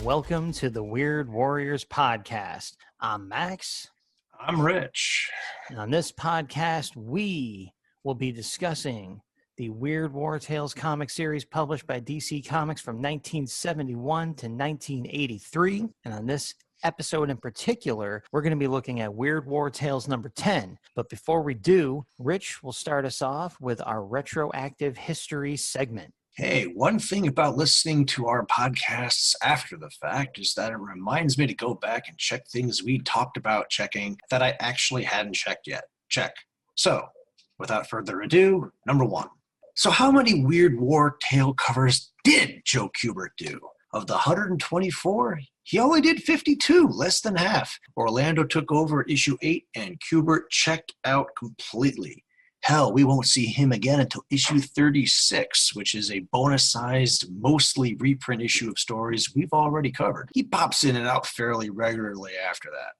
welcome to the Weird Warriors podcast. I'm Max. I'm Rich. And on this podcast, we will be discussing the Weird War Tales comic series published by DC Comics from 1971 to 1983. And on this episode in particular, we're going to be looking at Weird War Tales number 10. But before we do, Rich will start us off with our retroactive history segment. Hey, one thing about listening to our podcasts after the fact is that it reminds me to go back and check things we talked about checking that I actually hadn't checked yet. Check. So, without further ado, number 1. So how many Weird War Tale covers did Joe Kubert do? Of the 124, he only did 52, less than half. Orlando took over at issue 8 and Kubert checked out completely. Hell, we won't see him again until issue 36, which is a bonus-sized, mostly reprint issue of stories we've already covered. He pops in and out fairly regularly after that.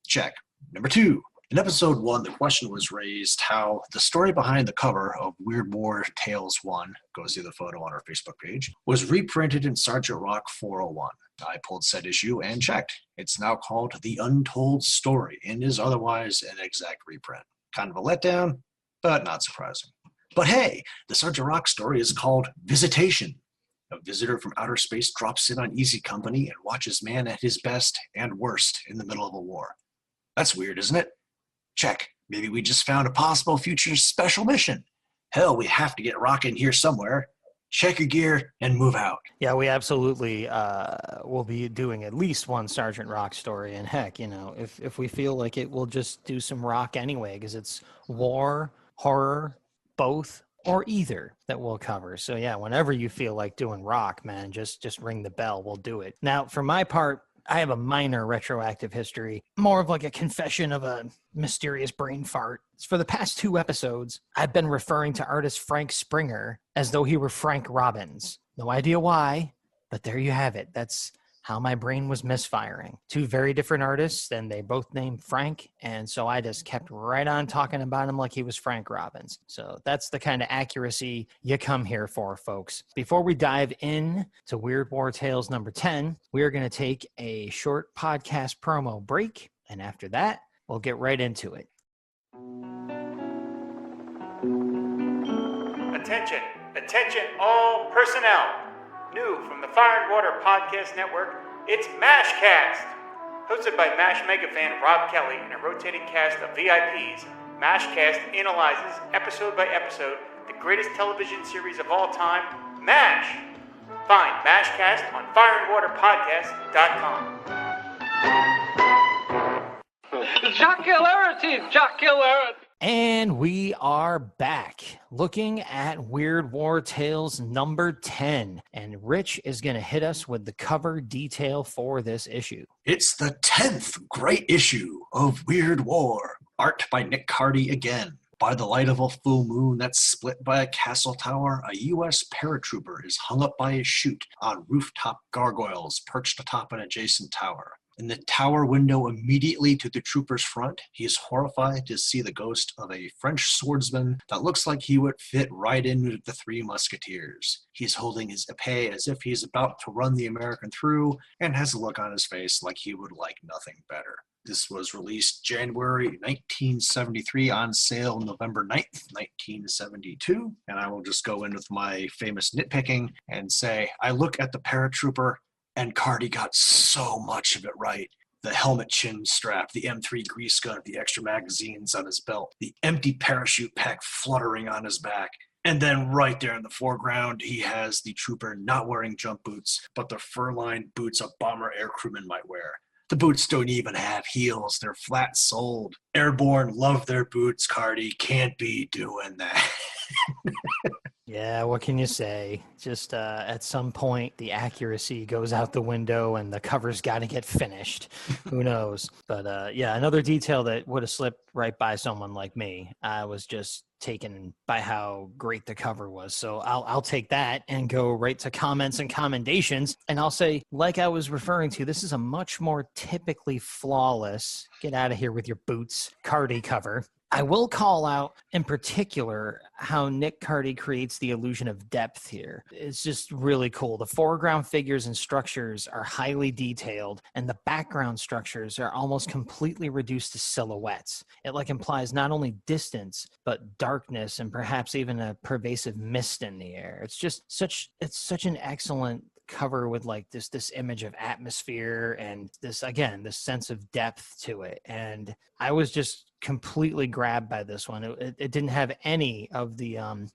Check. Number 2. In episode 1, the question was raised how the story behind the cover of Weird War Tales 1, go see the photo on our Facebook page, was reprinted in Sergeant Rock 401. I pulled said issue and checked. It's now called The Untold Story and is otherwise an exact reprint. Kind of a letdown, but not surprising. But hey, the Sergeant Rock story is called Visitation. A visitor from outer space drops in on Easy Company and watches man at his best and worst in the middle of a war. That's weird, isn't it? Check. Maybe we just found a possible future special mission. Hell, we have to get Rock in here somewhere. Check your gear and move out. Yeah, we absolutely will be doing at least one Sergeant Rock story. And heck, you know, if we feel like it, we'll just do some Rock anyway, because it's war, horror, both, or either that we'll cover. So yeah, whenever you feel like doing Rock, man, just ring the bell. We'll do it. Now, for my part, I have a minor retroactive history, more of like a confession of a mysterious brain fart. For the past 2 episodes, I've been referring to artist Frank Springer as though he were Frank Robbins. No idea why, but there you have it. That's how my brain was misfiring. 2 very different artists, and they both named Frank, and so I just kept right on talking about him like he was Frank Robbins. So that's the kind of accuracy you come here for, folks. Before we dive in to Weird War Tales number 10, we are going to take a short podcast promo break, and after that, we'll get right into it. Attention all personnel. New from the Fire and Water Podcast Network, it's MASHcast. Hosted by MASH megafan Rob Kelly and a rotating cast of VIPs, MASHcast analyzes episode by episode the greatest television series of all time, MASH. Find MASHcast on fireandwaterpodcast.com. Jocularity! And we are back looking at Weird War Tales number 10. And Rich is going to hit us with the cover detail for this issue. It's the 10th great issue of Weird War. Art by Nick Cardy again. By the light of a full moon that's split by a castle tower, a U.S. paratrooper is hung up by a chute on rooftop gargoyles perched atop an adjacent tower. In the tower window immediately to the trooper's front, he is horrified to see the ghost of a French swordsman that looks like he would fit right in with the 3 musketeers. He's holding his épée as if he's about to run the American through and has a look on his face like he would like nothing better. This was released January 1973, on sale November 9th, 1972. And I will just go in with my famous nitpicking and say, I look at the paratrooper, and Cardy got so much of it right. The helmet chin strap, the M3 grease gun, the extra magazines on his belt, the empty parachute pack fluttering on his back. And then right there in the foreground, he has the trooper not wearing jump boots, but the fur-lined boots a bomber air crewman might wear. The boots don't even have heels. They're flat-soled. Airborne love their boots, Cardy. Can't be doing that. Yeah, what can you say? Just at some point, the accuracy goes out the window and the cover's got to get finished. Who knows? But yeah, another detail that would have slipped right by someone like me. I was just taken by how great the cover was. So I'll take that and go right to comments and commendations. And I'll say, like I was referring to, this is a much more typically flawless, get out of here with your boots, Cardy cover. I will call out in particular how Nick Cardy creates the illusion of depth here. It's just really cool. The foreground figures and structures are highly detailed, and the background structures are almost completely reduced to silhouettes. It implies not only distance, but darkness and perhaps even a pervasive mist in the air. It's such an excellent cover with this image of atmosphere and this sense of depth to it. And I was just completely grabbed by this one. It didn't have any of the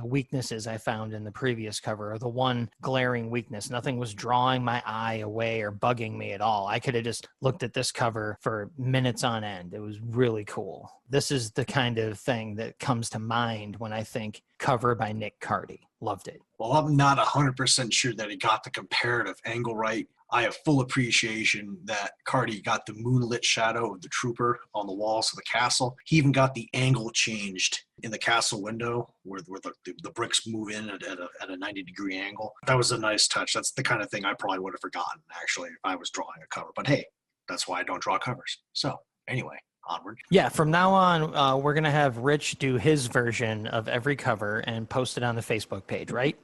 weaknesses I found in the previous cover, or the one glaring weakness. Nothing was drawing my eye away or bugging me at all. I could have just looked at this cover for minutes on end. It was really cool. This is the kind of thing that comes to mind when I think cover by Nick Cardy. Loved it. Well, I'm not 100% sure that he got the comparative angle right. I have full appreciation that Cardy got the moonlit shadow of the trooper on the walls of the castle. He even got the angle changed in the castle window where the bricks move in at a 90-degree angle. That was a nice touch. That's the kind of thing I probably would have forgotten, actually, if I was drawing a cover. But hey, that's why I don't draw covers. So anyway, onward. Yeah, from now on, we're going to have Rich do his version of every cover and post it on the Facebook page, right?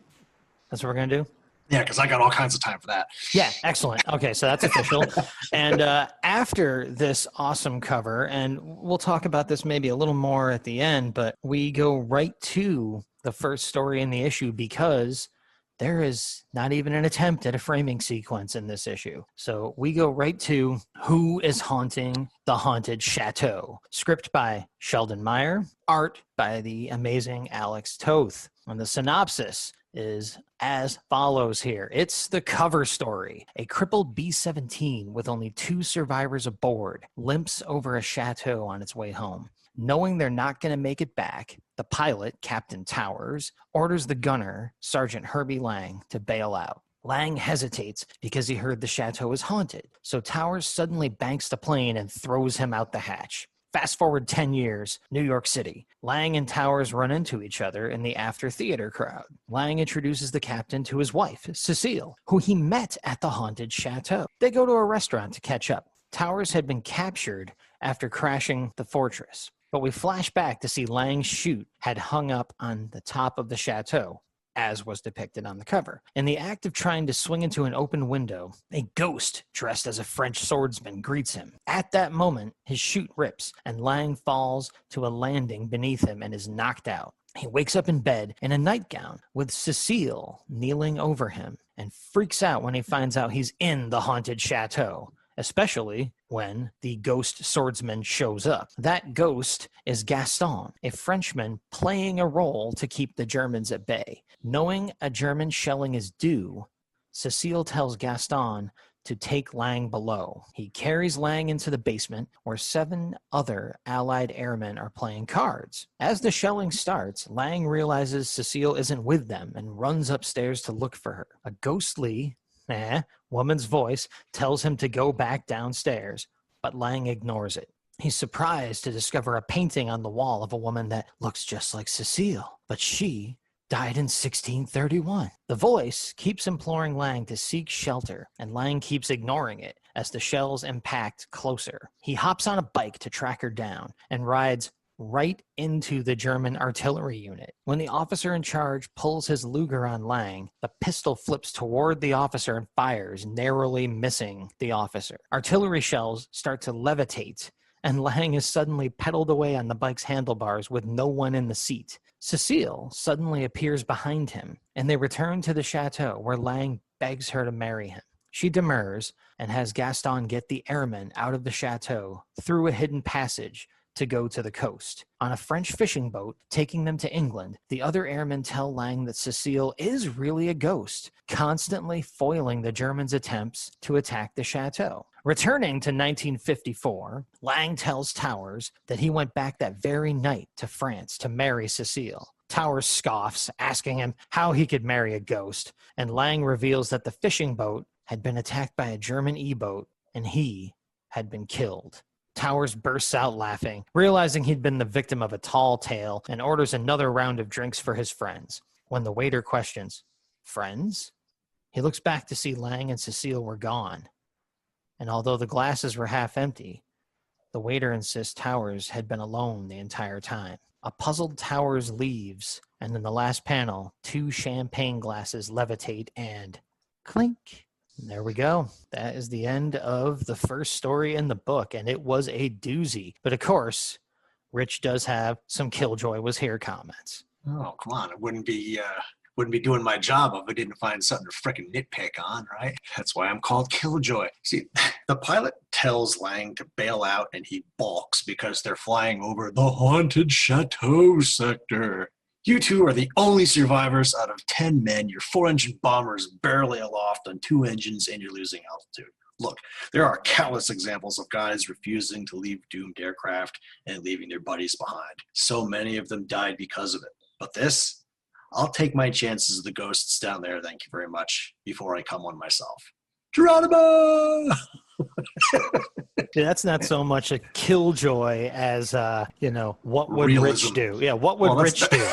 That's what we're going to do? Yeah, because I got all kinds of time for that. Yeah, excellent. Okay, so that's official. And after this awesome cover, and we'll talk about this maybe a little more at the end, but we go right to the first story in the issue because there is not even an attempt at a framing sequence in this issue. So we go right to Who is Haunting the Haunted Chateau? Script by Sheldon Meyer, art by the amazing Alex Toth. And the synopsis is as follows here. It's the cover story. A crippled B-17 with only 2 survivors aboard limps over a chateau on its way home. Knowing they're not going to make it back, the pilot, Captain Towers, orders the gunner, Sergeant Herbie Lang, to bail out. Lang hesitates because he heard the chateau is haunted, so Towers suddenly banks the plane and throws him out the hatch. Fast forward 10 years, New York City. Lang and Towers run into each other in the after theater crowd. Lang introduces the captain to his wife, Cecile, who he met at the haunted chateau. They go to a restaurant to catch up. Towers had been captured after crashing the fortress, but we flash back to see Lang's chute had hung up on the top of the chateau, as was depicted on the cover. In the act of trying to swing into an open window, a ghost dressed as a French swordsman greets him. At that moment, his chute rips, and Lang falls to a landing beneath him and is knocked out. He wakes up in bed in a nightgown with Cecile kneeling over him and freaks out when he finds out he's in the haunted chateau, especially when the ghost swordsman shows up. That ghost is Gaston, a Frenchman playing a role to keep the Germans at bay. Knowing a German shelling is due, Cecile tells Gaston to take Lang below. He carries Lang into the basement where 7 other Allied airmen are playing cards. As the shelling starts, Lang realizes Cecile isn't with them and runs upstairs to look for her. A ghostly woman's voice tells him to go back downstairs, but Lang ignores it. He's surprised to discover a painting on the wall of a woman that looks just like Cecile, but she died in 1631. The voice keeps imploring Lang to seek shelter, and Lang keeps ignoring it as the shells impact closer. He hops on a bike to track her down and rides right into the German artillery unit. When the officer in charge pulls his Luger on Lang, the pistol flips toward the officer and fires, narrowly missing the officer. Artillery shells start to levitate, and Lang is suddenly pedaled away on the bike's handlebars with no one in the seat. Cecile suddenly appears behind him, and they return to the chateau where Lang begs her to marry him. She demurs and has Gaston get the airmen out of the chateau through a hidden passage to go to the coast. On a French fishing boat taking them to England, the other airmen tell Lang that Cecile is really a ghost, constantly foiling the Germans' attempts to attack the chateau. Returning to 1954, Lang tells Towers that he went back that very night to France to marry Cecile. Towers scoffs, asking him how he could marry a ghost, and Lang reveals that the fishing boat had been attacked by a German E-boat and he had been killed. Towers bursts out laughing, realizing he'd been the victim of a tall tale, and orders another round of drinks for his friends. When the waiter questions, "Friends?" he looks back to see Lang and Cecile were gone. And although the glasses were half empty, The waiter insists Towers had been alone the entire time. A puzzled Towers leaves, and in the last panel, 2 champagne glasses levitate and clink. And there we go. That is the end of the first story in the book, and it was a doozy. But of course, Rich does have some Killjoy was here comments. Oh, come on. It wouldn't be doing my job if I didn't find something to frickin' nitpick on, right? That's why I'm called Killjoy. See, the pilot tells Lang to bail out and he balks because they're flying over the haunted chateau sector. You two are the only survivors out of 10 men. Your 4-engine bomber is barely aloft on 2 engines and you're losing altitude. Look, there are countless examples of guys refusing to leave doomed aircraft and leaving their buddies behind. So many of them died because of it. But this, I'll take my chances of the ghosts down there, thank you very much, before I come one myself. Geronimo! That's not so much a Killjoy as, what would Realism. Rich do? Yeah, what would Rich do?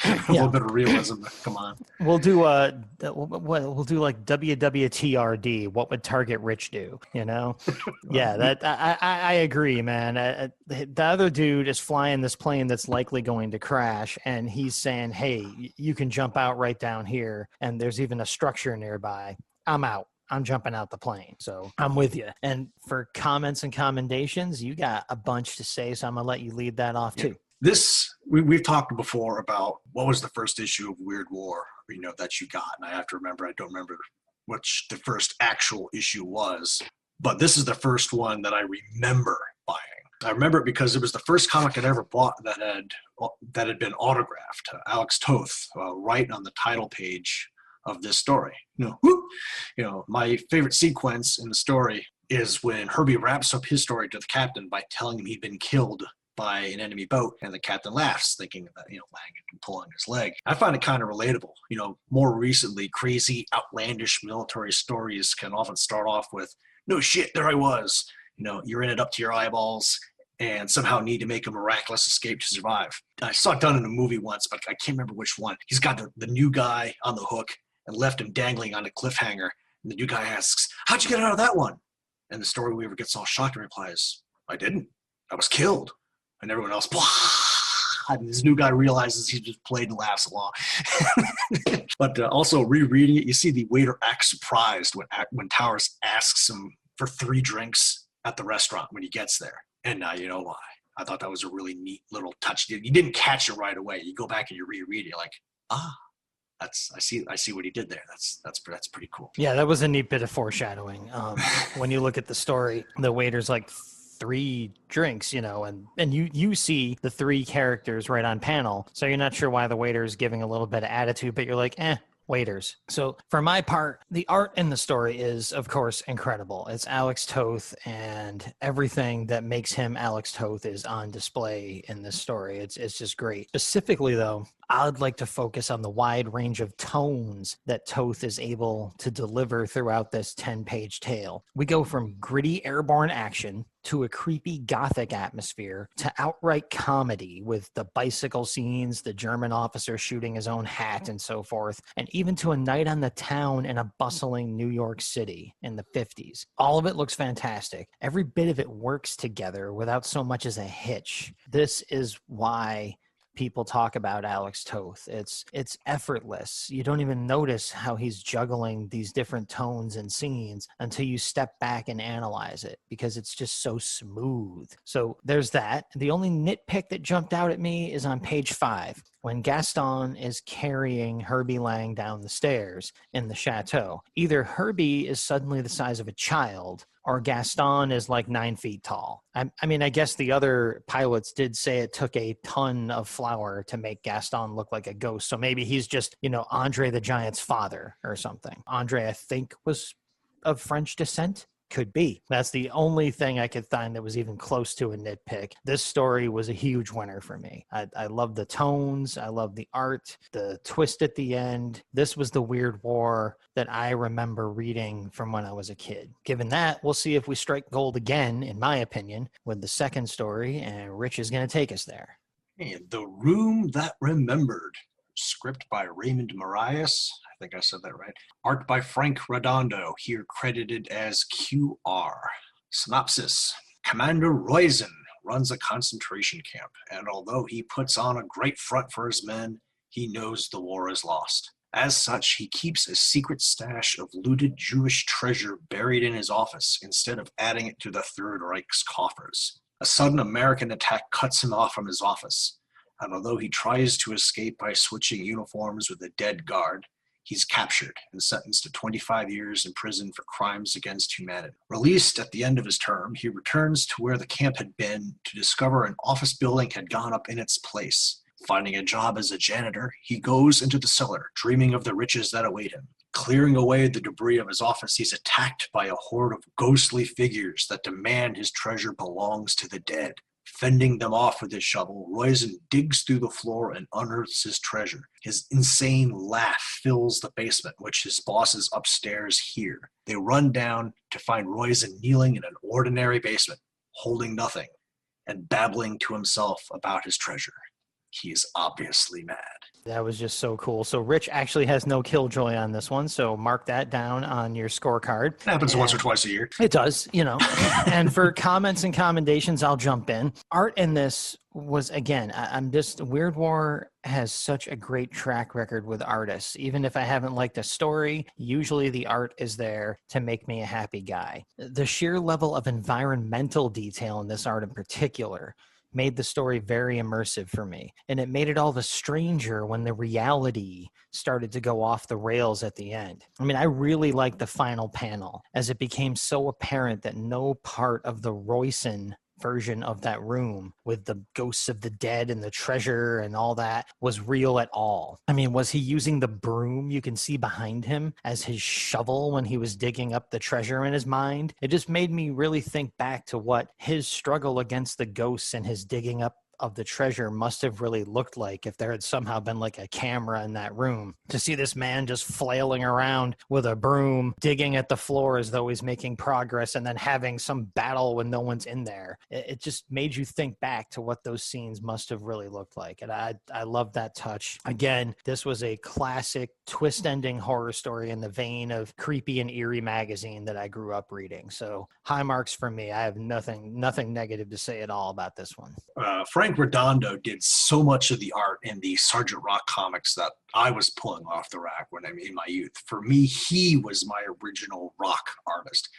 A little bit of realism. Come on. We'll do we'll do like WWTRD. What would Target Rich do? Yeah, that I agree, man. The other dude is flying this plane that's likely going to crash, and he's saying, "Hey, you can jump out right down here, and there's even a structure nearby. I'm out. I'm jumping out the plane." So I'm with you. And for comments and commendations, you got a bunch to say, so I'm gonna let you lead that off too. We've talked before about what was the first issue of Weird War, that you got. And I have to remember, I don't remember which the first actual issue was, but this is the first one that I remember buying. I remember it because it was the first comic I'd ever bought that had been autographed. Alex Toth, right on the title page of this story. My favorite sequence in the story is when Herbie wraps up his story to the captain by telling him he'd been killed by an enemy boat, and the captain laughs, thinking that Lang had been pulling his leg. I find it kind of relatable. More recently, crazy, outlandish military stories can often start off with, "No shit, there I was." You're in it up to your eyeballs and somehow need to make a miraculous escape to survive. I saw it done in a movie once, but I can't remember which one. He's got the new guy on the hook and left him dangling on a cliffhanger. And the new guy asks, "How'd you get out of that one?" And the story weaver gets all shocked and replies, "I didn't. I was killed." And everyone else, blah. And this new guy realizes he's just played and laughs along. But also rereading it, you see the waiter act surprised when Towers asks him for 3 drinks at the restaurant when he gets there. And now you know why. I thought that was a really neat little touch. You didn't catch it right away. You go back and you reread it, you're like, I see what he did there. That's pretty cool. Yeah, that was a neat bit of foreshadowing. When you look at the story, the waiter's like 3 drinks, and you see the 3 characters right on panel. So you're not sure why the waiter is giving a little bit of attitude, but you're like, waiters. So for my part, the art in the story is, of course, incredible. It's Alex Toth, and everything that makes him Alex Toth is on display in this story. It's just great. Specifically, though, I'd like to focus on the wide range of tones that Toth is able to deliver throughout this 10-page tale. We go from gritty airborne action to a creepy gothic atmosphere to outright comedy with the bicycle scenes, the German officer shooting his own hat and so forth, and even to a night on the town in a bustling New York City in the 50s. All of it looks fantastic. Every bit of it works together without so much as a hitch. This is why people talk about Alex Toth. It's effortless. You don't even notice how he's juggling these different tones and scenes until you step back and analyze it, because it's just so smooth. So there's that. The only nitpick that jumped out at me is on page 5, when Gaston is carrying Herbie Lang down the stairs in the chateau. Either Herbie is suddenly the size of a child, or Gaston is like 9 feet tall. I guess the other pilots did say it took a ton of flour to make Gaston look like a ghost. So maybe he's just, Andre the Giant's father or something. Andre, I think, was of French descent. Could be. That's the only thing I could find that was even close to a nitpick. This story was a huge winner for me. I love the tones. I love the art, the twist at the end. This was the Weird War that I remember reading from when I was a kid. Given that, we'll see if we strike gold again, in my opinion, with the second story, and Rich is going to take us there. And The Room That Remembered. Script by Raymond Marais. I think I said that right. Art by Frank Redondo, here credited as QR. Synopsis. Commander Roizen runs a concentration camp, and although he puts on a great front for his men, he knows the war is lost. As such, he keeps a secret stash of looted Jewish treasure buried in his office instead of adding it to the Third Reich's coffers. A sudden American attack cuts him off from his office, and although he tries to escape by switching uniforms with a dead guard, he's captured and sentenced to 25 years in prison for crimes against humanity. Released at the end of his term, he returns to where the camp had been to discover an office building had gone up in its place. Finding a job as a janitor, he goes into the cellar, dreaming of the riches that await him. Clearing away the debris of his office, he's attacked by a horde of ghostly figures that demand his treasure belongs to the dead. Fending them off with his shovel, Roizen digs through the floor and unearths his treasure. His insane laugh fills the basement, which his bosses upstairs hear. They run down to find Roizen kneeling in an ordinary basement, holding nothing, and babbling to himself about his treasure. He is obviously mad. That was just so cool. So Rich actually has no killjoy on this one, so mark that down on your scorecard. It happens once or twice a year. It does, And for comments and commendations, I'll jump in. Art in this was, again, Weird War has such a great track record with artists. Even if I haven't liked a story, usually the art is there to make me a happy guy. The sheer level of environmental detail in this art in particular made the story very immersive for me. And it made it all the stranger when the reality started to go off the rails at the end. I mean, I really liked the final panel as it became so apparent that no part of the Roizen version of that room with the ghosts of the dead and the treasure and all that was real at all. I mean, was he using the broom you can see behind him as his shovel when he was digging up the treasure in his mind? It just made me really think back to what his struggle against the ghosts and his digging up of the treasure must have really looked like if there had somehow been like a camera in that room. To see this man just flailing around with a broom, digging at the floor as though he's making progress, and then having some battle when no one's in there. It just made you think back to what those scenes must have really looked like. And I love that touch. Again, this was a classic twist-ending horror story in the vein of Creepy and Eerie magazine that I grew up reading. So high marks for me. I have nothing negative to say at all about this one. Frank Redondo did so much of the art in the Sergeant Rock comics that I was pulling off the rack when I'm in my youth. For me, he was my original rock artist.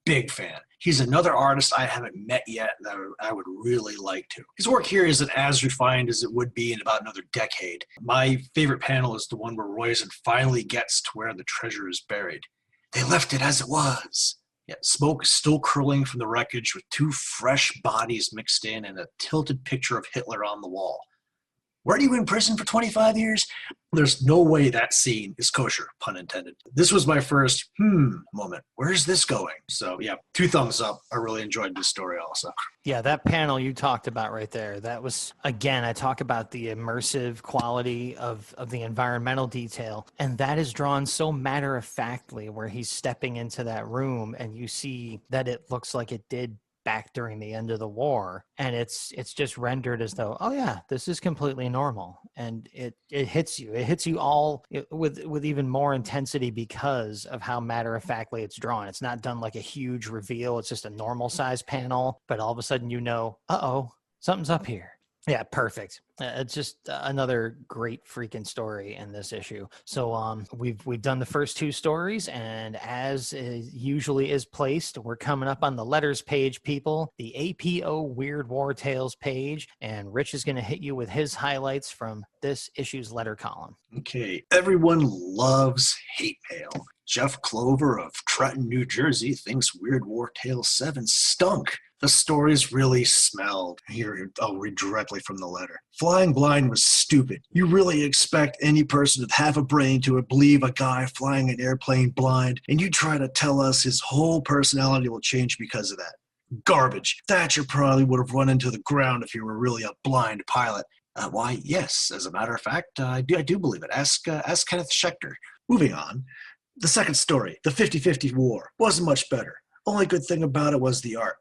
Big fan. He's another artist I haven't met yet that I would really like to. His work here isn't as refined as it would be in about another decade. My favorite panel is the one where Roizen finally gets to where the treasure is buried. They left it as it was. Yet smoke is still curling from the wreckage with two fresh bodies mixed in and a tilted picture of Hitler on the wall. Weren't you in prison for 25 years? There's no way that scene is kosher, pun intended. This was my first moment. Where's this going? So yeah, 2 thumbs up. I really enjoyed this story also. Yeah, that panel you talked about right there, that was, again, I talk about the immersive quality of the environmental detail, and that is drawn so matter-of-factly where he's stepping into that room and you see that it looks like it did back during the end of the war, and it's just rendered as though, oh yeah, this is completely normal, and it hits you all with even more intensity because of how matter-of-factly it's drawn. It's not done like a huge reveal, it's just a normal size panel, but all of a sudden something's up here. Yeah, perfect. It's just another great freaking story in this issue. So we've done the first 2 stories, and as usually is placed, we're coming up on the letters page, people, the APO Weird War Tales page, and Rich is going to hit you with his highlights from this issue's letter column. Okay, everyone loves hate mail. Jeff Clover of Trenton, New Jersey thinks Weird War Tales 7 stunk. The stories really smelled. Here, I'll read directly from the letter. Flying blind was stupid. You really expect any person with half a brain to believe a guy flying an airplane blind, and you try to tell us his whole personality will change because of that. Garbage. Thatcher probably would have run into the ground if he were really a blind pilot. Why, yes, as a matter of fact, I do believe it. Ask Kenneth Schechter. Moving on. The second story, the 50-50 War, wasn't much better. Only good thing about it was the art.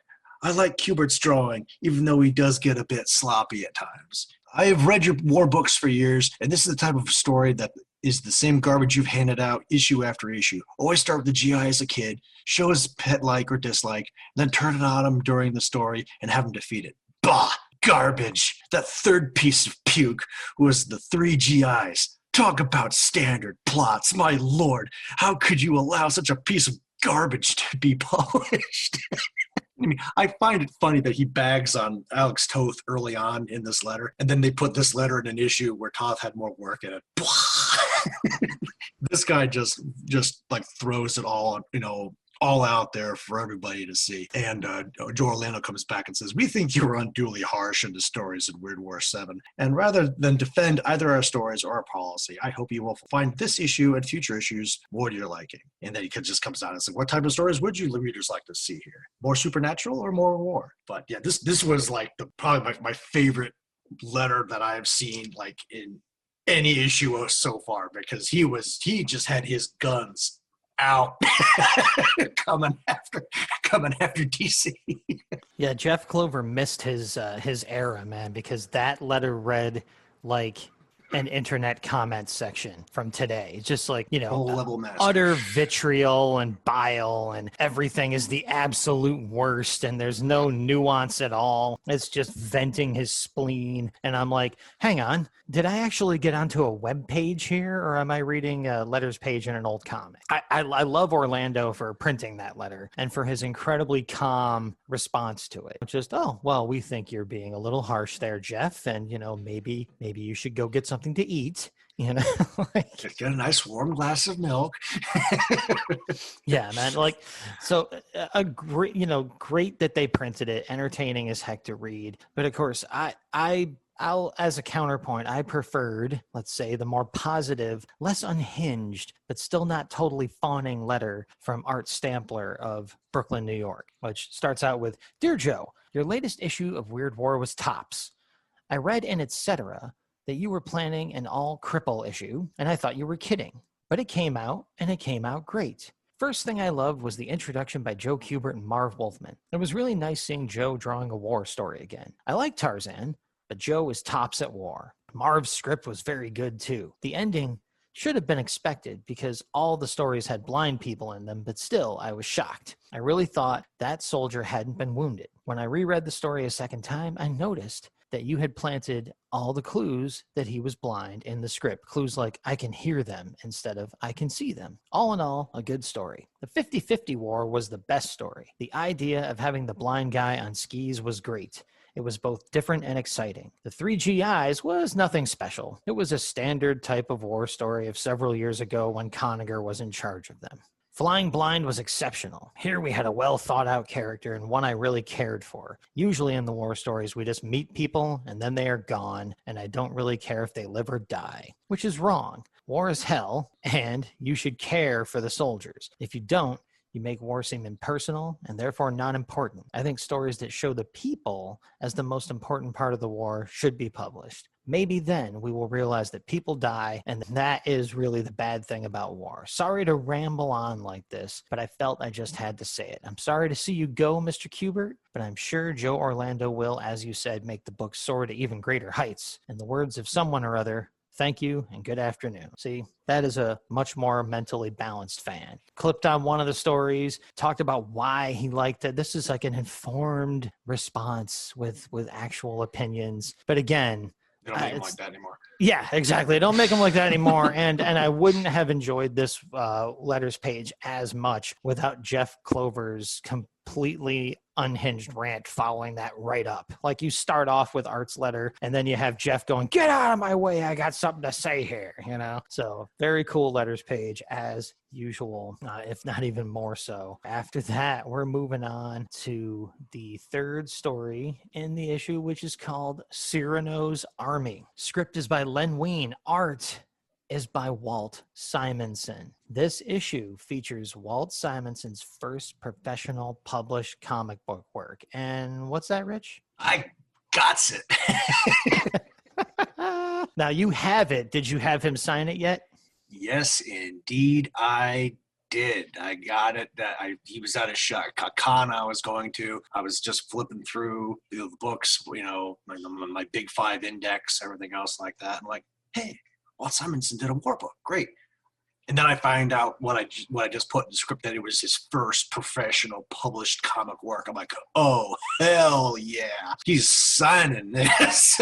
I like Kubert's drawing, even though he does get a bit sloppy at times. I have read your war books for years, and this is the type of story that is the same garbage you've handed out issue after issue. Always start with the GI as a kid, show his pet like or dislike, then turn it on him during the story and have him defeat it. Bah! Garbage! That third piece of puke was the 3 GIs. Talk about standard plots. My lord, how could you allow such a piece of garbage to be published? I mean, I find it funny that he bags on Alex Toth early on in this letter, and then they put this letter in an issue where Toth had more work in it. This guy just like throws it all, all out there for everybody to see. And Joe Orlando comes back and says, "We think you were unduly harsh in the stories in Weird War 7. And rather than defend either our stories or our policy, I hope you will find this issue and future issues more to your liking." And then he just comes down and says, "What type of stories would you readers like to see here? More supernatural or more war?" But yeah, this was like probably my favorite letter that I have seen like in any issue so far, because he just had his guns out coming after DC. Yeah, Jeff Clover missed his era, man, because that letter read like an internet comment section from today. It's just like, level master. Utter vitriol and bile, and everything is the absolute worst, and there's no nuance at all. It's just venting his spleen. And I'm like, hang on, did I actually get onto a web page here, or am I reading a letters page in an old comic? I love Orlando for printing that letter and for his incredibly calm response to it. Just, oh, well, we think you're being a little harsh there, Jeff, and maybe you should go get something to eat. Like, get a nice warm glass of milk. Yeah, man. Like, so a great, great that they printed it. Entertaining as heck to read. But of course, I'll, as a counterpoint, I preferred, let's say, the more positive, less unhinged, but still not totally fawning letter from Art Stampler of Brooklyn, New York, which starts out with, "Dear Joe, your latest issue of Weird War was tops. I read in etc. that you were planning an all-cripple issue, and I thought you were kidding. But it came out, and it came out great. First thing I loved was the introduction by Joe Kubert and Marv Wolfman. It was really nice seeing Joe drawing a war story again. I like Tarzan, but Joe is tops at war. Marv's script was very good too. The ending should have been expected because all the stories had blind people in them, but still, I was shocked. I really thought that soldier hadn't been wounded. When I reread the story a second time, I noticed that you had planted all the clues that he was blind in the script. Clues like, I can hear them instead of I can see them. All in all, a good story. The 50-50 war was the best story. The idea of having the blind guy on skis was great. It was both different and exciting. The 3 GIs was nothing special. It was a standard type of war story of several years ago when Conager was in charge of them. Flying Blind was exceptional. Here we had a well-thought-out character and one I really cared for. Usually in the war stories, we just meet people and then they are gone, and I don't really care if they live or die, which is wrong. War is hell, and you should care for the soldiers. If you don't, you make war seem impersonal and therefore not important. I think stories that show the people as the most important part of the war should be published. Maybe then we will realize that people die, and that is really the bad thing about war. Sorry to ramble on like this, but I felt I just had to say it. I'm sorry to see you go, Mr. Kubert, but I'm sure Joe Orlando will, as you said, make the book soar to even greater heights. In the words of someone or other, thank you and good afternoon. See, that is a much more mentally balanced fan. Clipped on one of the stories, talked about why he liked it. This is like an informed response with actual opinions. But again, they don't make them like that anymore. Yeah, exactly. Don't make them like that anymore. And I wouldn't have enjoyed this letters page as much without Jeff Clover's completely unhinged rant following that right up. Like, you start off with Art's letter and then you have Jeff going, "Get out of my way, I got something to say here," So very cool letters page as usual, if not even more so. After that, we're moving on to the third story in the issue, which is called Cyrano's Army. Script is by Len Wein. Art is by Walt Simonson. This issue features Walt Simonson's first professional published comic book work. And what's that, Rich? I got it. Now, you have it. Did you have him sign it yet? Yes, indeed, I did. I got it. He was at a con I was going to. I was just flipping through the books, my Big Five index, everything else like that. I'm like, hey, Walt Simonson did a war book. Great. And then I find out what I just put in the script, that it was his first professional published comic work. I'm like, oh, hell yeah. He's signing this.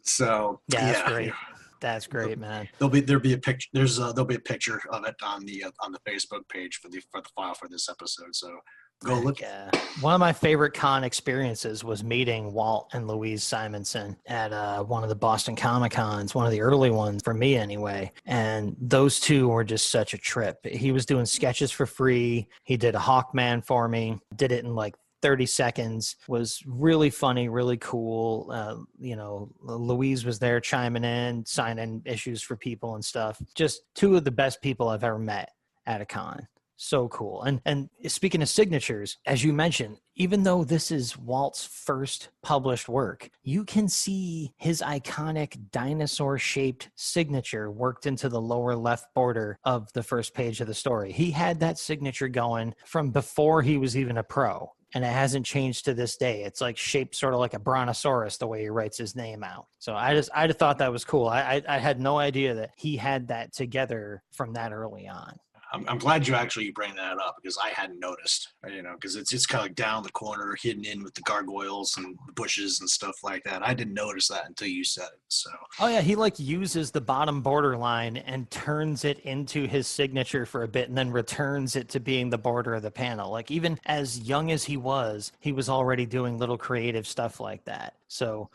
So yeah, that's great. That's great, man. There'll be a picture. There'll be a picture of it on the Facebook page for the file for this episode. So go look. Yeah. One of my favorite con experiences was meeting Walt and Louise Simonson at one of the Boston Comic Cons, one of the early ones for me anyway. And those two were just such a trip. He was doing sketches for free. He did a Hawkman for me, did it in like 30 seconds, was really funny, really cool. Louise was there chiming in, signing issues for people and stuff. Just two of the best people I've ever met at a con. So cool. And speaking of signatures, as you mentioned, even though this is Walt's first published work, you can see his iconic dinosaur-shaped signature worked into the lower left border of the first page of the story. He had that signature going from before he was even a pro, and it hasn't changed to this day. It's like shaped sort of like a brontosaurus, the way he writes his name out. So I just thought that was cool. I had no idea that he had that together from that early on. I'm glad you actually bring that up, because I hadn't noticed, because it's kind of like down the corner, hidden in with the gargoyles and the bushes and stuff like that. I didn't notice that until you said it. So. Oh yeah, he like uses the bottom borderline and turns it into his signature for a bit, and then returns it to being the border of the panel. Like even as young as he was already doing little creative stuff like that. So.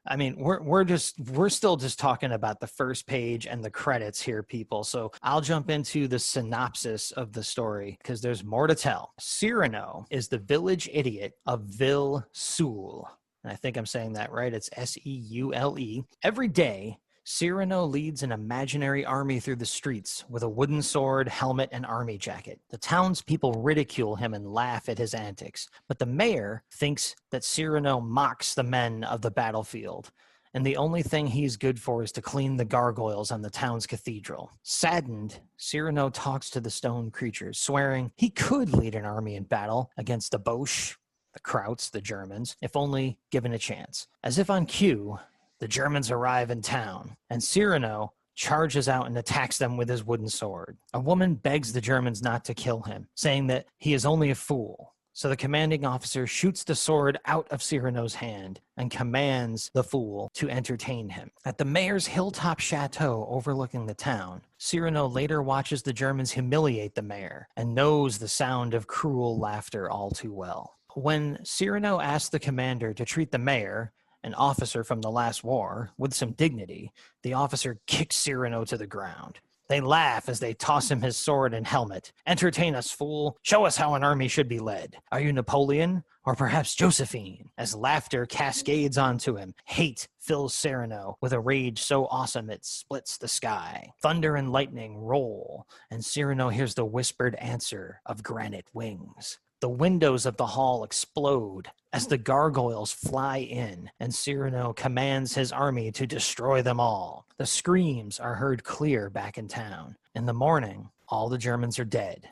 I mean, we're still just talking about the first page and the credits here, people. So I'll jump into the synopsis of the story because there's more to tell. Cyrano is the village idiot of Ville Seul. And I think I'm saying that right. It's Seule. Every day, Cyrano leads an imaginary army through the streets with a wooden sword, helmet, and army jacket. The townspeople ridicule him and laugh at his antics, but the mayor thinks that Cyrano mocks the men of the battlefield, and the only thing he's good for is to clean the gargoyles on the town's cathedral. Saddened, Cyrano talks to the stone creatures, swearing he could lead an army in battle against the Boche, the Krauts, the Germans, if only given a chance. As if on cue, the Germans arrive in town, and Cyrano charges out and attacks them with his wooden sword. A woman begs the Germans not to kill him, saying that he is only a fool. So the commanding officer shoots the sword out of Cyrano's hand and commands the fool to entertain him. At the mayor's hilltop chateau overlooking the town, Cyrano later watches the Germans humiliate the mayor and knows the sound of cruel laughter all too well. When Cyrano asks the commander to treat the mayor, an officer from the last war, with some dignity, the officer kicks Cyrano to the ground. They laugh as they toss him his sword and helmet. Entertain us, fool. Show us how an army should be led. Are you Napoleon? Or perhaps Josephine? As laughter cascades onto him, hate fills Cyrano with a rage so awesome it splits the sky. Thunder and lightning roll, and Cyrano hears the whispered answer of granite wings. The windows of the hall explode as the gargoyles fly in, and Cyrano commands his army to destroy them all. The screams are heard clear back in town. In the morning, all the Germans are dead.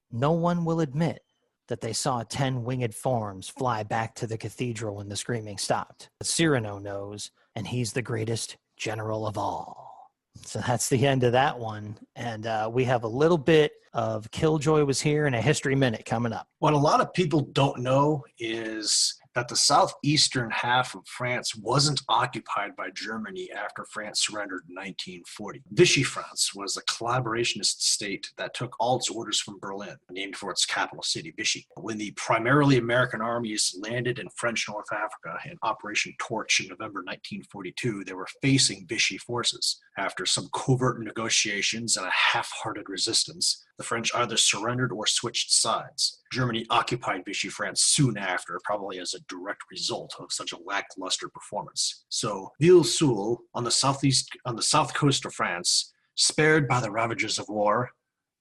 No one will admit that they saw 10 winged forms fly back to the cathedral when the screaming stopped. But Cyrano knows, and he's the greatest general of all. So that's the end of that one. And we have a little bit of Killjoy Was Here and a History Minute coming up. What a lot of people don't know is that the southeastern half of France wasn't occupied by Germany after France surrendered in 1940. Vichy France was a collaborationist state that took all its orders from Berlin, named for its capital city, Vichy. When the primarily American armies landed in French North Africa in Operation Torch in November 1942, they were facing Vichy forces. After some covert negotiations and a half-hearted resistance, the French either surrendered or switched sides. Germany occupied Vichy France soon after, probably as a direct result of such a lackluster performance. So Ville Seul, on the south coast of France, spared by the ravages of war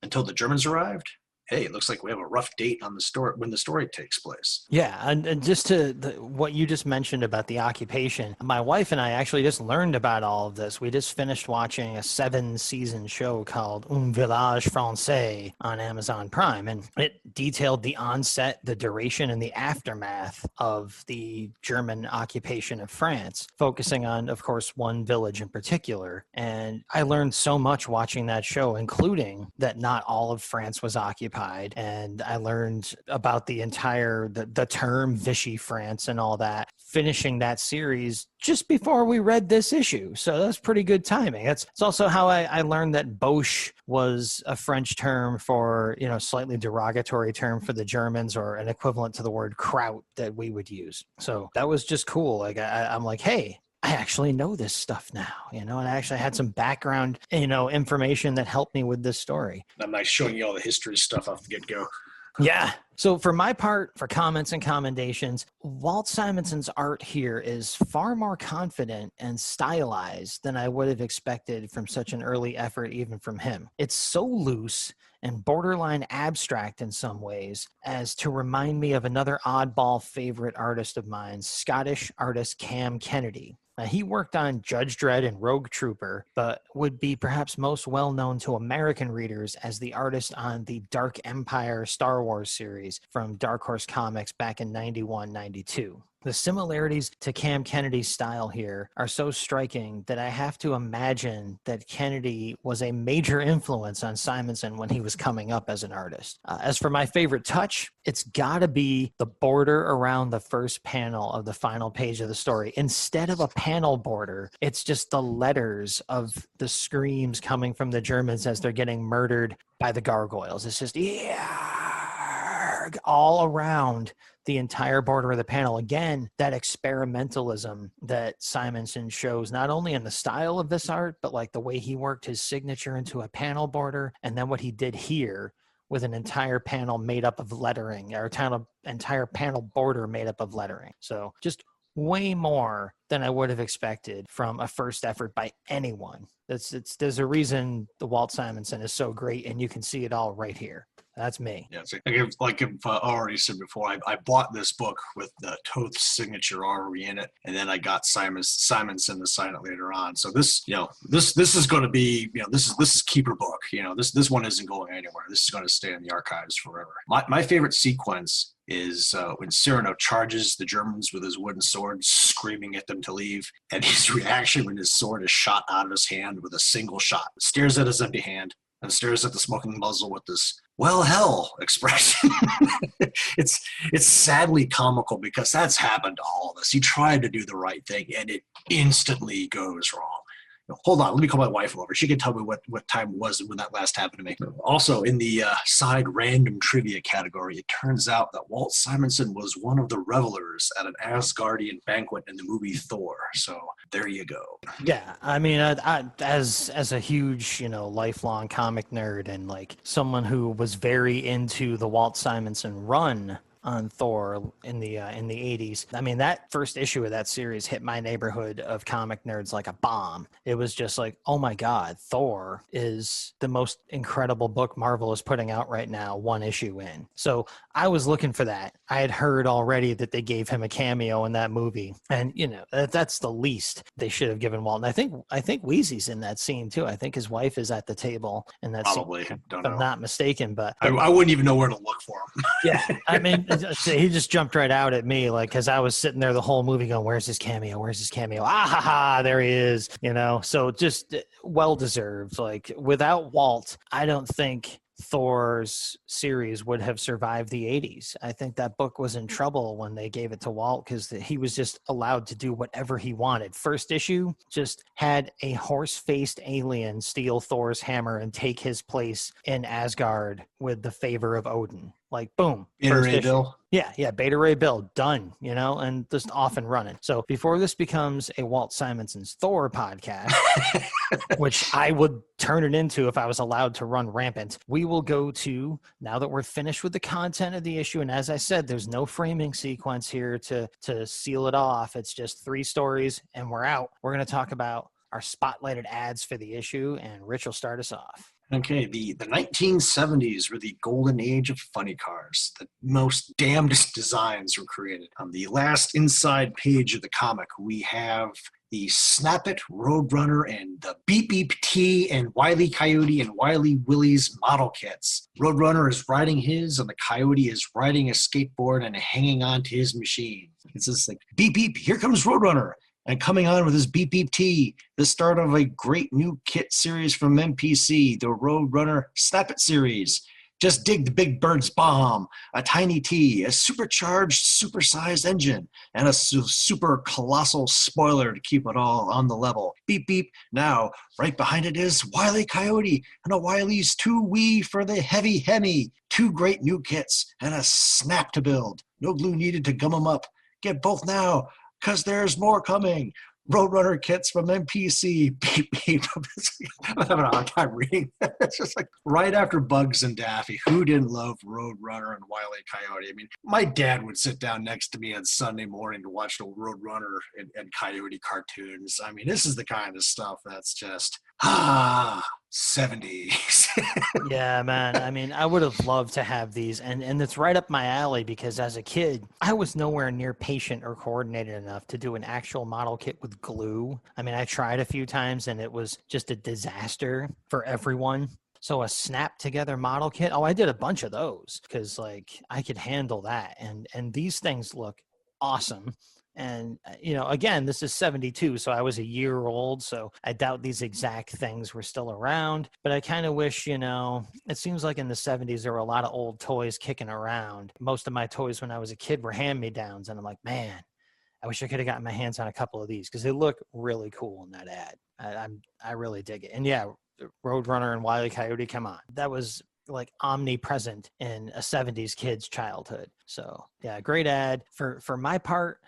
until the Germans arrived, hey, it looks like we have a rough date on the story when the story takes place. Yeah, and just what you just mentioned about the occupation, my wife and I actually just learned about all of this. We just finished watching a 7-season show called Un Village Français on Amazon Prime, and it detailed the onset, the duration, and the aftermath of the German occupation of France, focusing on, of course, one village in particular. And I learned so much watching that show, including that not all of France was occupied, and I learned about the entire the term Vichy France and all that, finishing that series just before we read this issue. So that's pretty good timing. It's also how I learned that Boche was a French term for, slightly derogatory term for the Germans, or an equivalent to the word kraut that we would use. So that was just cool. Like I'm like, hey, I actually know this stuff now, and I actually had some background, information that helped me with this story. I'm like showing you all the history stuff off the get-go. Yeah. So for my part, for comments and commendations, Walt Simonson's art here is far more confident and stylized than I would have expected from such an early effort, even from him. It's so loose and borderline abstract in some ways as to remind me of another oddball favorite artist of mine, Scottish artist Cam Kennedy. Now, he worked on Judge Dredd and Rogue Trooper, but would be perhaps most well known to American readers as the artist on the Dark Empire Star Wars series from Dark Horse Comics back in 91, 92. The similarities to Cam Kennedy's style here are so striking that I have to imagine that Kennedy was a major influence on Simonson when he was coming up as an artist. As for my favorite touch, it's got to be the border around the first panel of the final page of the story. Instead of a panel border, it's just the letters of the screams coming from the Germans as they're getting murdered by the gargoyles. It's just, yeah, all around the entire border of the panel. Again, that experimentalism that Simonson shows, not only in the style of this art, but like the way he worked his signature into a panel border, and then what he did here with an entire panel made up of lettering, or entire panel border made up of lettering. So just way more than I would have expected from a first effort by anyone. There's a reason the Walt Simonson is so great, and you can see it all right here. That's me. Yeah, like I've already said before, I bought this book with the Toth signature already in it, and then I got Simonson to sign it later on. So this is going to be, this is keeper book. This one isn't going anywhere. This is going to stay in the archives forever. My favorite sequence is when Cyrano charges the Germans with his wooden sword, screaming at them to leave, and his reaction when his sword is shot out of his hand with a single shot. Stares at his empty hand and stares at the smoking muzzle with this "well, hell" expression. It's sadly comical because that's happened to all of us. He tried to do the right thing and it instantly goes wrong. Hold on, let me call my wife over. She can tell me what time it was when that last happened to me. Also, in the side random trivia category, it turns out that Walt Simonson was one of the revelers at an Asgardian banquet in the movie Thor. So there you go. Yeah, I mean, I as a huge, lifelong comic nerd, and like someone who was very into the Walt Simonson run on Thor in the 80s. I mean, that first issue of that series hit my neighborhood of comic nerds like a bomb. It was just like, oh my God, Thor is the most incredible book Marvel is putting out right now, one issue in. So I was looking for that. I had heard already that they gave him a cameo in that movie, and that's the least they should have given Walt. And I think Wheezy's in that scene too. I think his wife is at the table in that Probably. scene, Don't if know. I'm not mistaken. But I wouldn't even know where to look for him. yeah, I mean, he just jumped right out at me, like, because I was sitting there the whole movie going, "Where's his cameo? Where's his cameo? Ah ha ha! There he is." So just well deserved. Like without Walt, I don't think Thor's series would have survived the 80s. I think that book was in trouble when they gave it to Walt because he was just allowed to do whatever he wanted. First issue just had a horse-faced alien steal Thor's hammer and take his place in Asgard with the favor of Odin. Like, boom. Beta Ray Bill. Yeah, Beta Ray Bill, done, and just off and running. So before this becomes a Walt Simonson's Thor podcast, which I would turn it into if I was allowed to run rampant, we will go to, now that we're finished with the content of the issue, and as I said, there's no framing sequence here to seal it off. It's just 3 stories, and we're out. We're going to talk about our spotlighted ads for the issue, and Rich will start us off. Okay, the 1970s were the golden age of funny cars. The most damnedest designs were created. On the last inside page of the comic, we have the Snap It, Roadrunner, and the Beep Beep T and Wile E. Coyote and Wile E. Willie's model kits. Roadrunner is riding his, and the Coyote is riding a skateboard and hanging on to his machine. It's just like, beep, beep, here comes Roadrunner. And coming on with his Beep Beep T, the start of a great new kit series from MPC, the Roadrunner Snap It series. Just dig the big bird's bomb, a tiny T, a supercharged, supersized engine, and a super colossal spoiler to keep it all on the level. Beep, beep. Now, right behind it is Wile E. Coyote and a Wile's 2 for the heavy Hemi. 2 great new kits and a snap to build. No glue needed to gum them up. Get both now, because there's more coming. Roadrunner kits from MPC. Beep, beep. I'm having a hard time reading. It's just like right after Bugs and Daffy. Who didn't love Roadrunner and Wile E. Coyote? I mean, my dad would sit down next to me on Sunday morning to watch the Roadrunner and Coyote cartoons. I mean, this is the kind of stuff that's just, 70s. Yeah, man. I mean, I would have loved to have these, and it's right up my alley because as a kid, I was nowhere near patient or coordinated enough to do an actual model kit with glue. I mean, I tried a few times, and it was just a disaster for everyone. So a snap together model kit, I did a bunch of those because like I could handle that, and these things look awesome. And, again, this is 72, so I was a year old, so I doubt these exact things were still around. But I kind of wish, it seems like in the 70s there were a lot of old toys kicking around. Most of my toys when I was a kid were hand-me-downs, and I'm like, man, I wish I could have gotten my hands on a couple of these because they look really cool in that ad. I really dig it. And, yeah, Roadrunner and Wile E. Coyote, come on. That was like omnipresent in a 70s kid's childhood. So, yeah, great ad. For my part,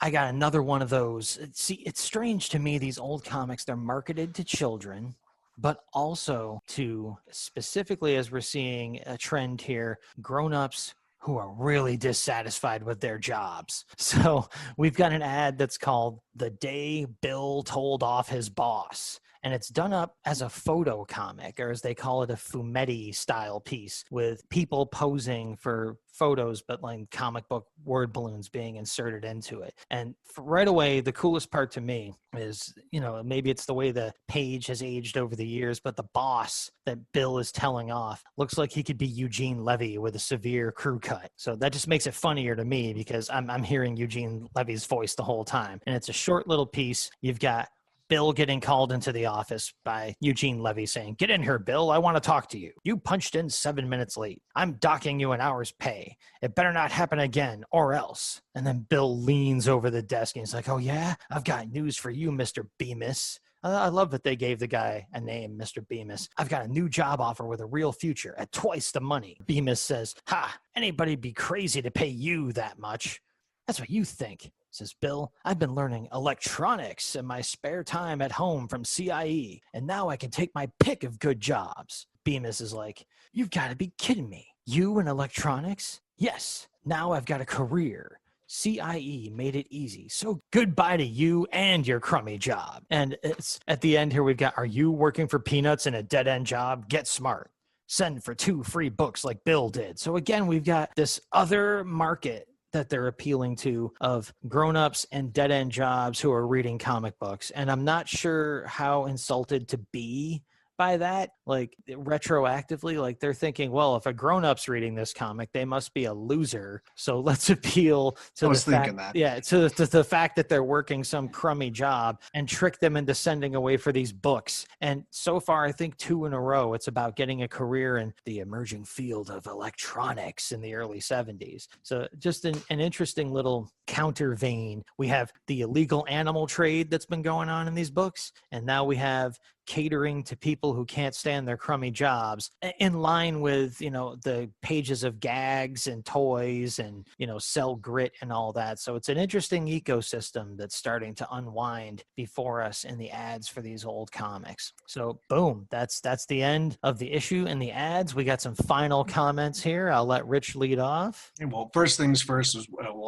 I got another one of those. See, it's strange to me, these old comics, they're marketed to children, but also to, specifically as we're seeing a trend here, grown-ups who are really dissatisfied with their jobs. So we've got an ad that's called The Day Bill Told Off His Boss. And it's done up as a photo comic, or as they call it, a fumetti style piece with people posing for photos, but like comic book word balloons being inserted into it. And right away, the coolest part to me is, maybe it's the way the page has aged over the years, but the boss that Bill is telling off looks like he could be Eugene Levy with a severe crew cut. So that just makes it funnier to me because I'm hearing Eugene Levy's voice the whole time. And it's a short little piece. You've got Bill getting called into the office by Eugene Levy saying, "Get in here, Bill. I want to talk to you. You punched in 7 minutes late. I'm docking you an hour's pay. It better not happen again or else." And then Bill leans over the desk and he's like, "Oh, yeah? I've got news for you, Mr. Bemis." I love that they gave the guy a name, Mr. Bemis. "I've got a new job offer with a real future at twice the money." Bemis says, "Ha, anybody'd be crazy to pay you that much." "That's what you think," says Bill. "I've been learning electronics in my spare time at home from CIE, and now I can take my pick of good jobs." Bemis is like, "You've got to be kidding me. You in electronics?" "Yes, now I've got a career. CIE made it easy. So goodbye to you and your crummy job." And it's at the end here, we've got, "Are you working for peanuts in a dead-end job? Get smart. Send for 2 free books like Bill did." So again, we've got this other market that they're appealing to of grown-ups and dead-end jobs who are reading comic books. And I'm not sure how insulted to be by that, like retroactively, like they're thinking, well, if a grown-up's reading this comic, they must be a loser. So let's appeal to the fact, to the fact that they're working some crummy job and trick them into sending away for these books. And so far, I think 2 in a row, it's about getting a career in the emerging field of electronics in the early 70s. So just an interesting little counter vein. We have the illegal animal trade that's been going on in these books, and now we have catering to people who can't stand their crummy jobs, in line with, the pages of gags and toys and, sell grit and all that. So it's an interesting ecosystem that's starting to unwind before us in the ads for these old comics. So boom, that's the end of the issue and the ads. We got some final comments here. I'll let Rich lead off. Well, first things first was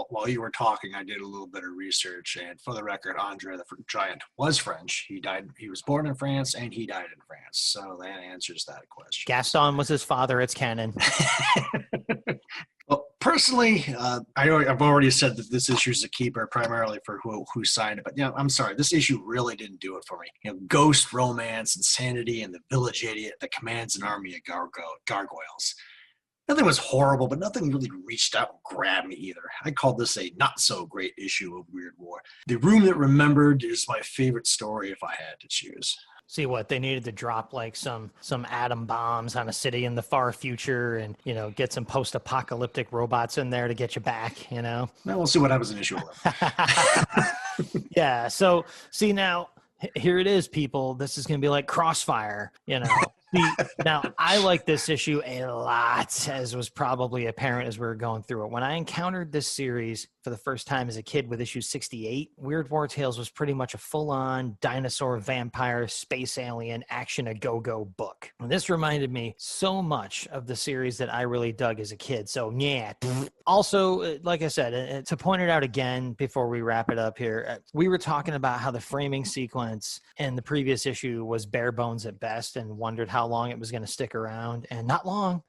while you were talking, I did a little bit of research, and for the record, Andre the Giant was French. He was born in France, France and he died in France. So that answers that question. Gaston was his father. It's canon. Well, personally, I've already said that this issue is a keeper primarily for who signed it. But I'm sorry, this issue really didn't do it for me. Ghost romance, insanity, and the village idiot that commands an army of gargoyles. Nothing was horrible, but nothing really reached out and grabbed me either. I called this a not-so-great issue of Weird War. The Room That Remembered is my favorite story if I had to choose. See what they needed to drop like some atom bombs on a city in the far future and, get some post-apocalyptic robots in there to get you back, Well, we'll see what happens in issue 11. Yeah. So see now, here it is, people. This is going to be like Crossfire, Now, I like this issue a lot, as was probably apparent as we were going through it. When I encountered this series for the first time as a kid with issue 68, Weird War Tales was pretty much a full-on dinosaur, vampire, space alien, action-a-go-go book. And this reminded me so much of the series that I really dug as a kid. So, yeah. Also, like I said, to point it out again before we wrap it up here, we were talking about how the framing sequence in the previous issue was bare bones at best and wondered how long it was going to stick around, and not long.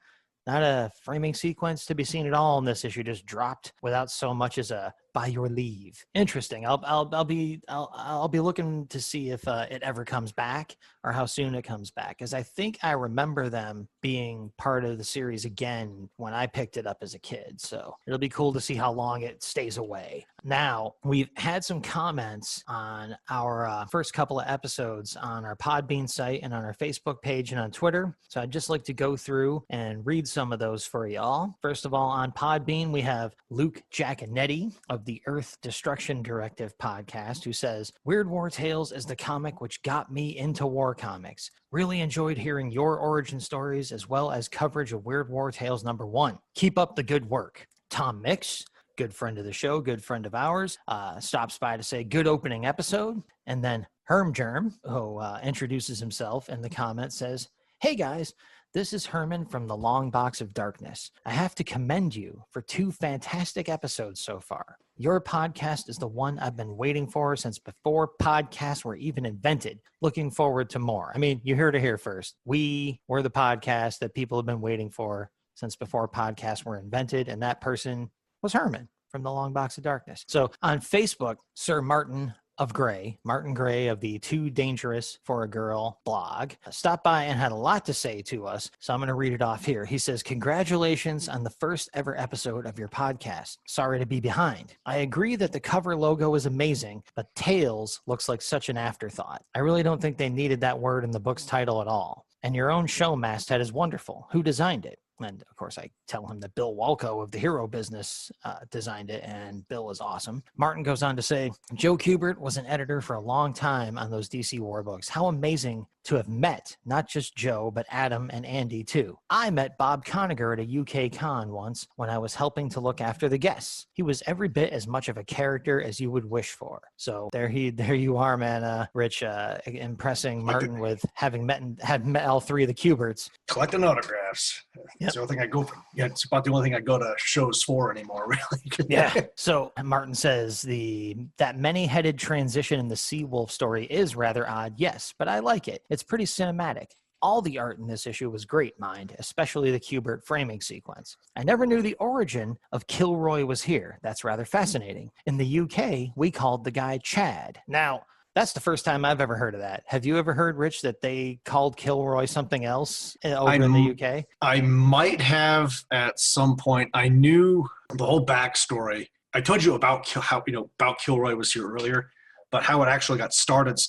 Not a framing sequence to be seen at all in this issue. Just dropped without so much as a "by your leave." Interesting. I'll be looking to see if it ever comes back or how soon it comes back, because I think I remember them being part of the series again when I picked it up as a kid. So it'll be cool to see how long it stays away. Now, we've had some comments on our first couple of episodes on our Podbean site and on our Facebook page and on Twitter. So I'd just like to go through and read some of those for y'all. First of all, on Podbean, we have Luke Giaconetti of the Earth Destruction Directive podcast, who says, Weird War Tales is the comic which got me into war comics. Really enjoyed hearing your origin stories as well as coverage of Weird War Tales #1. Keep up the good work. Tom Mix, good friend of the show, good friend of ours, stops by to say good opening episode. And then Herm Germ, who introduces himself in the comments, says, hey guys, this is Herman from the Long Box of Darkness. I have to commend you for 2 fantastic episodes so far. Your podcast is the one I've been waiting for since before podcasts were even invented. Looking forward to more. I mean, you heard it here first. We were the podcast that people have been waiting for since before podcasts were invented, and that person was Herman from the Long Box of Darkness. So on Facebook, Sir Martin Gray of the Too Dangerous for a Girl blog, stopped by and had a lot to say to us. So I'm going to read it off here. He says, congratulations on the first ever episode of your podcast. Sorry to be behind. I agree that the cover logo is amazing, but Tails looks like such an afterthought. I really don't think they needed that word in the book's title at all. And your own show masthead is wonderful. Who designed it? And, of course, I tell him that Bill Walco of the Hero Business designed it, and Bill is awesome. Martin goes on to say, Joe Kubert was an editor for a long time on those DC War books. How amazing to have met not just Joe, but Adam and Andy, too. I met Bob Conager at a UK con once when I was helping to look after the guests. He was every bit as much of a character as you would wish for. So there you are, man, Rich, impressing Martin with having met all 3 of the Kuberts. Collecting autographs. Yep. It's the only thing I go for. Yeah, it's about the only thing I go to shows for anymore, really. Yeah. So Martin says that many-headed transition in the Seawolf story is rather odd, yes, but I like it. It's pretty cinematic. All the art in this issue was great, mind, especially the Kubert framing sequence. I never knew the origin of Kilroy was here. That's rather fascinating. In the UK, we called the guy Chad. Now, that's the first time I've ever heard of that. Have you ever heard, Rich, that they called Kilroy something else over in the UK? I might have at some point. I knew the whole backstory. I told you about how about Kilroy was here earlier, but how it actually got started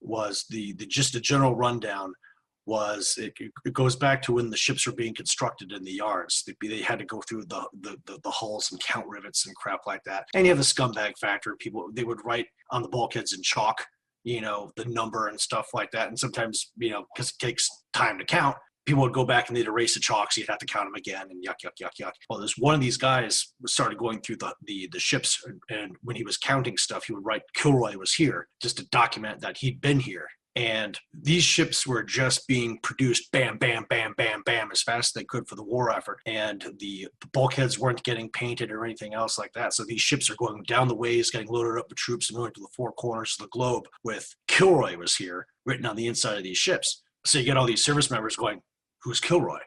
was the just a general rundown. Was it goes back to when the ships were being constructed in the yards. They had to go through the hulls and count rivets and crap like that. And you have the scumbag factor. People, they would write on the bulkheads in chalk, the number and stuff like that. And sometimes, because it takes time to count, people would go back and they'd erase the chalk, so you'd have to count them again, and yuck. Well, there's one of these guys started going through the ships, and when he was counting stuff, he would write Kilroy was here, just to document that he'd been here. And these ships were just being produced bam, bam, bam, bam, bam, as fast as they could for the war effort. And the bulkheads weren't getting painted or anything else like that. So these ships are going down the ways, getting loaded up with troops and going to the 4 corners of the globe with Kilroy was here, written on the inside of these ships. So you get all these service members going, who's Kilroy?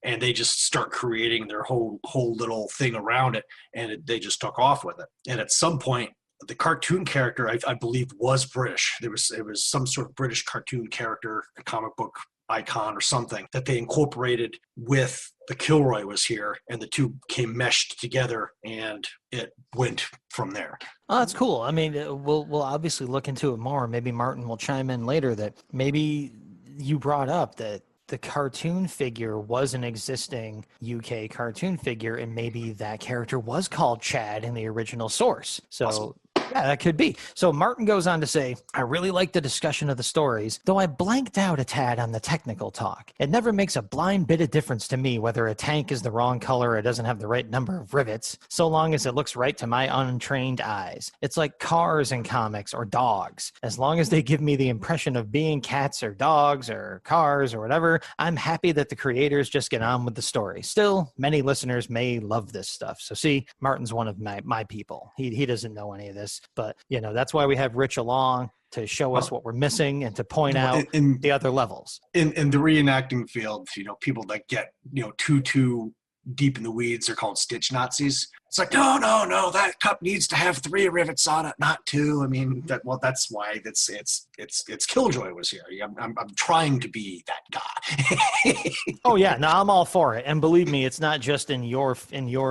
And they just start creating their whole little thing around it, and they just took off with it. And at some point, the cartoon character, I believe, was British. It was some sort of British cartoon character, a comic book icon or something that they incorporated with the Kilroy was here, and the two came meshed together, and it went from there. Oh, that's cool. I mean, we'll obviously look into it more. Maybe Martin will chime in later that maybe you brought up that the cartoon figure was an existing UK cartoon figure, and maybe that character was called Chad in the original source. So Awesome. yeah, that could be. So Martin goes on to say, I really like the discussion of the stories, though I blanked out a tad on the technical talk. It never makes a blind bit of difference to me whether a tank is the wrong color or doesn't have the right number of rivets, so long as it looks right to my untrained eyes. It's like cars in comics or dogs. As long as they give me the impression of being cats or dogs or cars or whatever, I'm happy that the creators just get on with the story. Still, many listeners may love this stuff. So see, Martin's one of my people. He doesn't know any of this. But, that's why we have Rich along to show us what we're missing and to point out the other levels. In the reenacting field, people that get, too deep in the weeds are called stitch Nazis. It's like, no, that cup needs to have 3 rivets on it, not 2. I mean, that's why it's Killjoy was here. I'm trying to be that guy. Oh yeah, no, I'm all for it. And believe me, it's not just in your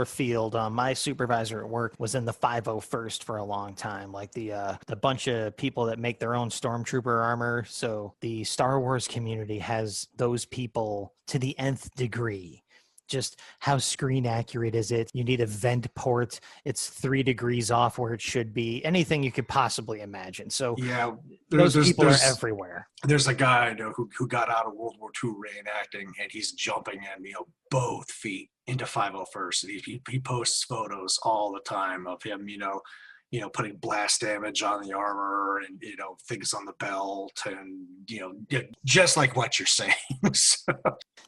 field. My supervisor at work was in the 501st for a long time, like the bunch of people that make their own stormtrooper armor. So the Star Wars community has those people to the nth degree. Just how screen accurate is it? You need a vent port. It's 3 degrees off where it should be. Anything you could possibly imagine. So yeah, those people are everywhere. There's a guy I know who got out of World War II reenacting, and he's jumping in, both feet into 501st. And he posts photos all the time of him, putting blast damage on the armor and, things on the belt and, just like what you're saying. So.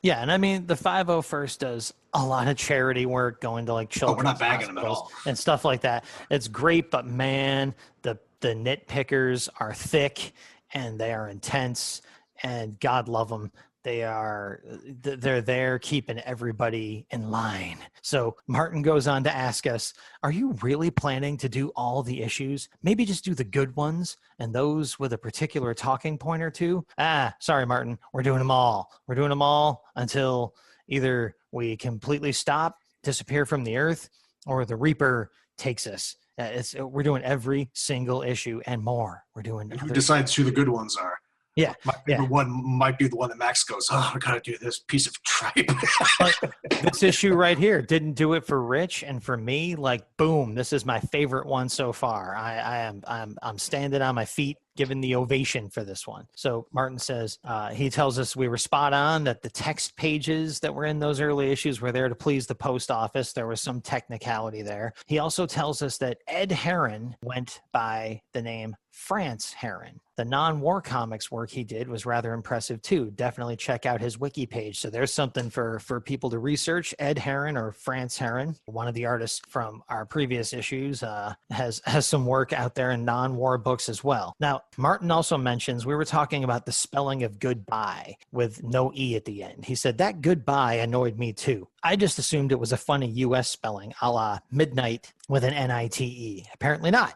Yeah, and I mean, the 501st does a lot of charity work going to like children's we're not bagging them at all. And stuff like that. It's great, but man, the nitpickers are thick and they are intense, and God love them. They're there keeping everybody in line. So Martin goes on to ask us, are you really planning to do all the issues? Maybe just do the good ones and those with a particular talking point or two? Sorry, Martin. We're doing them all. We're doing them all until either we completely stop, disappear from the earth, or the Reaper takes us. We're doing every single issue and more. We're doing. And who decides who the good ones are? Yeah. My favorite one might be the one that Max goes, I got to do this piece of tripe. This issue right here didn't do it for Rich, and for me, like, boom, this is my favorite one so far. I'm standing on my feet, giving the ovation for this one. So Martin says, he tells us we were spot on, that the text pages that were in those early issues were there to please the post office. There was some technicality there. He also tells us that Ed Herron went by the name France Herron. The non-war comics work he did was rather impressive too. Definitely check out his wiki page. So there's something for people to research. Ed Herron, or France Herron, one of the artists from our previous issues, has some work out there in non-war books as well. Now, Martin also mentions, we were talking about the spelling of goodbye with no E at the end. He said that goodbye annoyed me too. I just assumed it was a funny US spelling, a la midnight with an N-I-T-E. Apparently not.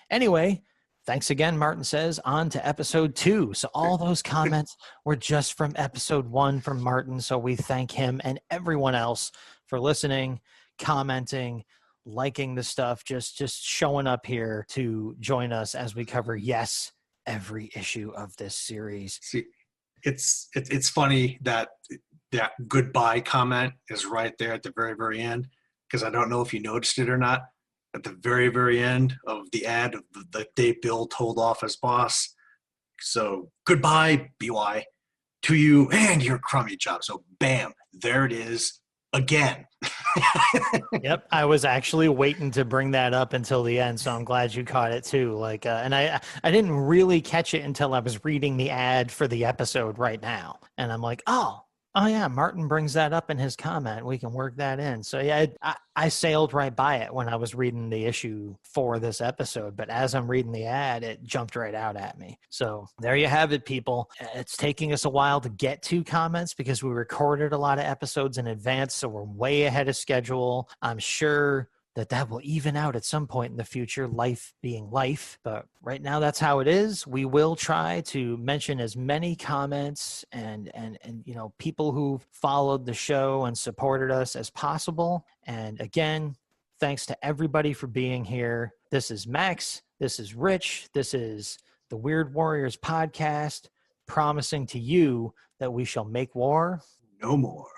Anyway, thanks again, Martin says. On to episode 2. So all those comments were just from episode 1 from Martin. So we thank him and everyone else for listening, commenting, liking the stuff, just showing up here to join us as we cover, yes, every issue of this series. See, it's funny that goodbye comment is right there at the very, very end, because I don't know if you noticed it or not. At the very, very end of the ad of the day Bill told off his boss. So goodbye, BY, to you and your crummy job. So bam, there it is again. Yep, I was actually waiting to bring that up until the end, so I'm glad you caught it too. Like, and I didn't really catch it until I was reading the ad for the episode right now, and I'm like, oh, Oh yeah, Martin brings that up in his comment. We can work that in. So yeah, I sailed right by it when I was reading the issue for this episode, but as I'm reading the ad, it jumped right out at me. So there you have it, people. It's taking us a while to get to comments because we recorded a lot of episodes in advance, so we're way ahead of schedule. I'm sure that will even out at some point in the future, life being life. But right now, that's how it is. We will try to mention as many comments and people who followed the show and supported us as possible. And again, thanks to everybody for being here. This is Max. This is Rich. This is the Weird Warriors podcast, promising to you that we shall make war no more.